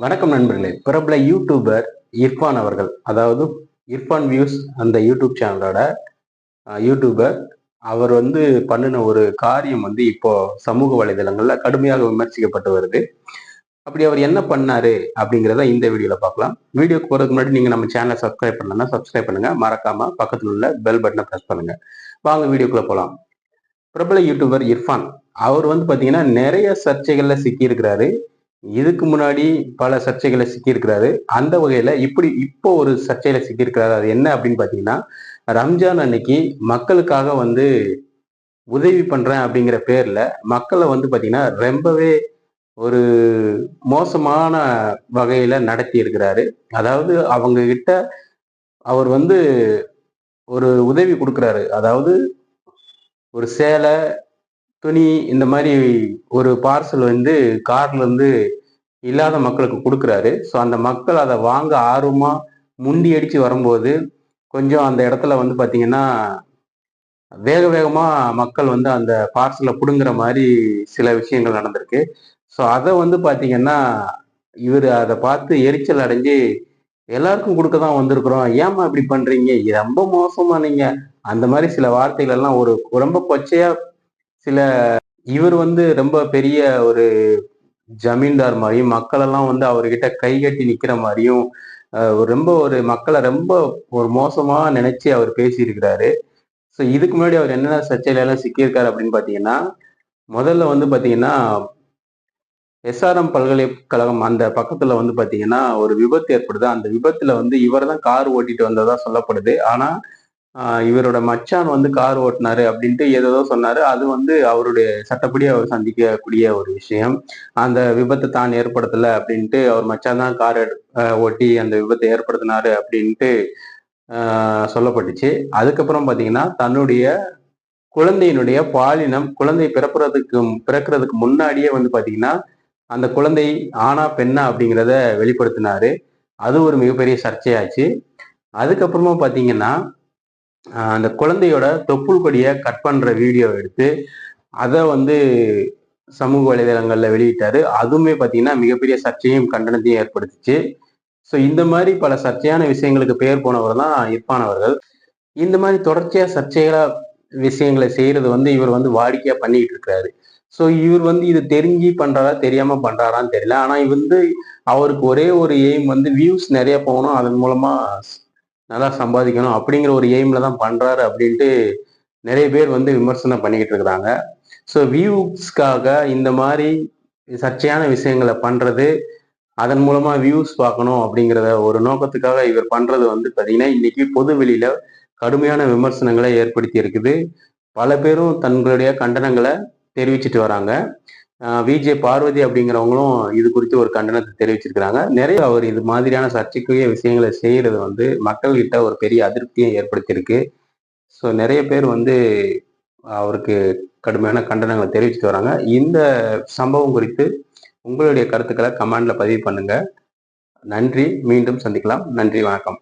வணக்கம் நண்பர்களே. பிரபல யூடியூபர் இர்ஃபான் அவர்கள், அதாவது இர்ஃபான் வியூஸ் அந்த யூடியூப் சேனலோட யூடியூபர் அவர் பண்ணின ஒரு காரியம் இப்போ சமூக வலைதளங்கள்ல கடுமையாக விமர்சிக்கப்பட்டு வருது. அப்படி அவர் என்ன பண்ணாரு அப்படிங்கிறத இந்த வீடியோல பார்க்கலாம். வீடியோக்கு போறதுக்கு முன்னாடி நீங்க நம்ம சேனலை சப்ஸ்கிரைப் பண்ணலன்னா சப்ஸ்கிரைப் பண்ணுங்க. மறக்காம பக்கத்துல உள்ள பெல் பட்டனை பிரஸ் பண்ணுங்க. வாங்க வீடியோக்குள்ள போலாம். பிரபல யூடியூபர் இர்ஃபான் அவர் பாத்தீங்கன்னா நிறைய சர்ச்சைகள்ல சிக்கி இருக்கிறாரு. இதுக்கு முன்னாடி பல சர்ச்சைகளை சிக்கியிருக்கிறாரு. அந்த வகையில இப்போ ஒரு சர்ச்சையில சிக்கியிருக்கிறாரு. அது என்ன அப்படின்னு பாத்தீங்கன்னா, ரம்ஜான் அன்னைக்கு மக்களுக்காக உதவி பண்றேன் அப்படிங்கிற பேர்ல மக்களை பாத்தீங்கன்னா ரொம்பவே ஒரு மோசமான வகையில நடத்தி இருக்கிறாரு. அதாவது அவங்க கிட்ட அவர் ஒரு உதவி கொடுக்கிறாரு. அதாவது ஒரு சேலை, துணி இந்த மாதிரி ஒரு பார்சல் கார்ல இருந்து இல்லாத மக்களுக்கு கொடுக்குறாரு. ஸோ அந்த மக்கள் அதை வாங்க ஆர்வமா முண்டி அடிச்சு வரும்போது கொஞ்சம் அந்த இடத்துல பார்த்தீங்கன்னா வேக வேகமா மக்கள் அந்த பார்சலை பிடுங்குற மாதிரி சில விஷயங்கள் நடந்திருக்கு. ஸோ அதை பார்த்தீங்கன்னா இவர் அதை பார்த்து எரிச்சல் அடைஞ்சு எல்லாருக்கும் கொடுக்க தான் வந்திருக்கிறோம், ஏமா இப்படி பண்றீங்க, ரொம்ப மோசமா நீங்க அந்த மாதிரி சில வார்த்தைகள் எல்லாம் ஒரு ரொம்ப கொச்சையா சில இவர் ரொம்ப பெரிய ஒரு ஜமீன்தார் மாதிரியும் மக்கள் எல்லாம் அவர்கிட்ட கை கட்டி நிக்கிற மாதிரியும் ரொம்ப ஒரு மக்களை ரொம்ப ஒரு மோசமா நினைச்சு அவர் பேசியிருக்கிறாரு. ஸோ இதுக்கு முன்னாடி அவர் என்னென்ன சர்ச்சையில எல்லாம் சிக்கியிருக்காரு அப்படின்னு பாத்தீங்கன்னா, முதல்ல பாத்தீங்கன்னா எஸ்ஆர்எம் பல்கலைக்கழகம் அந்த பக்கத்துல பாத்தீங்கன்னா ஒரு விபத்து ஏற்படுது. அந்த விபத்துல இவர் தான் கார் ஓட்டிட்டு வந்ததா சொல்லப்படுது. ஆனா இவரோட மச்சான் கார் ஓட்டினாரு அப்படின்ட்டு ஏதோ சொன்னாரு. அது அவருடைய சட்டப்படி அவர் சந்திக்கக்கூடிய ஒரு விஷயம். அந்த விபத்தை தான் ஏற்படுத்தல அப்படின்ட்டு அவர் மச்சான் தான் கார் ஓட்டி அந்த விபத்தை ஏற்படுத்தினாரு அப்படின்ட்டு சொல்லப்பட்டுச்சு. அதுக்கப்புறம் பாத்தீங்கன்னா தன்னுடைய குழந்தையினுடைய பாலினம் குழந்தை பிறக்கிறதுக்கு முன்னாடியே பாத்தீங்கன்னா அந்த குழந்தை ஆணா பெண்ணா அப்படிங்கிறத வெளிப்படுத்தினாரு. அது ஒரு மிகப்பெரிய சர்ச்சையாச்சு. அதுக்கப்புறமா பாத்தீங்கன்னா அந்த குழந்தையோட தொப்புள் கொடியை கட் பண்ற வீடியோ எடுத்து அதை சமூக வலைதளங்கள்ல வெளியிட்டாரு. அதுவுமே பாத்தீங்கன்னா மிகப்பெரிய சர்ச்சையும் கண்டனத்தையும் ஏற்படுத்துச்சு. ஸோ இந்த மாதிரி பல சர்ச்சையான விஷயங்களுக்கு பெயர் போனவர் தான் இர்ஃபான் அவர்கள். இந்த மாதிரி தொடர்ச்சியா சர்ச்சைகளா விஷயங்களை செய்யறது இவர் வாடிக்கையா பண்ணிட்டு இருக்கிறாரு. ஸோ இவர் இது தெரிஞ்சு பண்றாரா தெரியாம பண்றாரான்னு தெரியல. ஆனா அவருக்கு ஒரே ஒரு எய்ம் வியூஸ் நிறைய போகணும், அதன் மூலமா நல்லா சம்பாதிக்கணும் அப்படிங்கிற ஒரு எய்ம்ல தான் பண்றாரு அப்படின்ட்டு நிறைய பேர் விமர்சனம் பண்ணிக்கிட்டு இருக்கிறாங்க. ஸோ வியூஸ்க்காக இந்த மாதிரி சர்ச்சையான விஷயங்களை பண்றது, அதன் மூலமா வியூஸ் பார்க்கணும் அப்படிங்கிறத ஒரு நோக்கத்துக்காக இவர் பண்றது பார்த்தீங்கன்னா இன்னைக்கு பொது வெளியில கடுமையான விமர்சனங்களை ஏற்படுத்தி இருக்குது. பல பேரும் தங்களுடைய கண்டனங்களை தெரிவிச்சிட்டு வராங்க. விஜே பார்வதி அப்படிங்கிறவங்களும் இது குறித்து ஒரு கண்டனத்தை தெரிவிச்சிருக்கிறாங்க. நிறைய அவர் இது மாதிரியான சர்ச்சைக்குரிய விஷயங்களை செய்யறது மக்கள்கிட்ட ஒரு பெரிய அதிருப்தியை ஏற்படுத்தியிருக்கு. ஸோ நிறைய பேர் அவருக்கு கடுமையான கண்டனங்களை தெரிவிச்சுட்டு வராங்க. இந்த சம்பவம் குறித்து உங்களுடைய கருத்துக்களை கமெண்ட்ல பதிவு பண்ணுங்க. நன்றி. மீண்டும் சந்திக்கலாம். நன்றி, வணக்கம்.